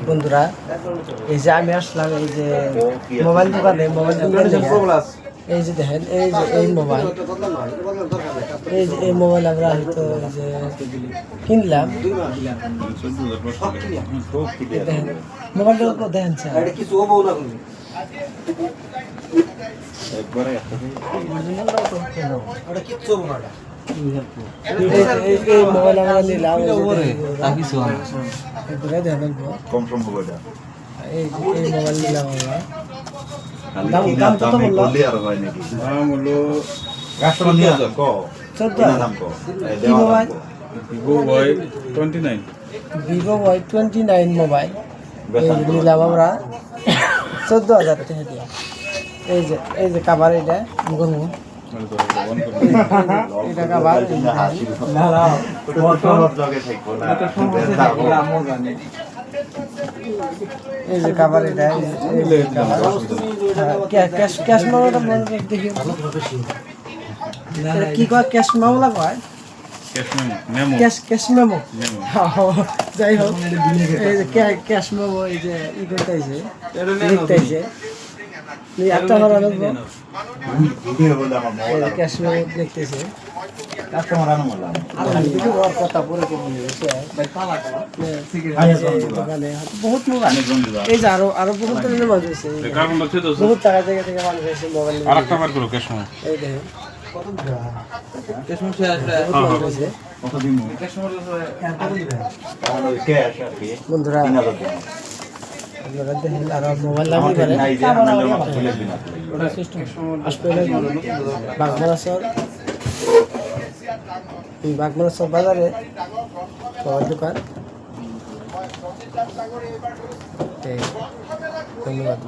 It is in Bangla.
বন্ধুরা এই যে আমি আসলাম এই যে মোবাইল দোকানে এই যে দেখেন এই যে এই মোবাইল আমরা হয়তো এই যে কিনলাম দেখেন মোবাইলটা দেখেন এই মোবাইল আমরা নিলাম কম সম মোবাইলটা এই মোবাইল নিলাম আমরা দাম কত বললো আর হয় নাকি দাম হলো কাস্টমার নিয়ে যান কো 14 দাম কো কি মোবাইল Vivo Y29 মোবাইল এই নিলাম আমরা 14,000 টাকা দিয়ে এই যে কভার এটা মুখোমুখ এটা কভার এই যে কভার এটা ক্যাশ মামলা দেখি কি কয় ক্যাশ মামলা কয় ক্যাশ মেমো যাই হোক এই যে ক্যাশ মেমো এই যে ই করতেছে লিখতেছে একটা হলো ক্যাশ মেমো লিখতেছে কাস্টমার আনো বললাম ওর কথা পরে বহুত মোবাইল এই যে আরো বহুত ধরনের মানুষ আছে বহুত টাকা জায়গা থেকে মানুষ আছে মোবাইল এই দেখেন বন্ধুরা আপনারা দেখেন আর মোবাইল বাগমারা বাজারে মোবাইল দোকান ধন্যবাদ।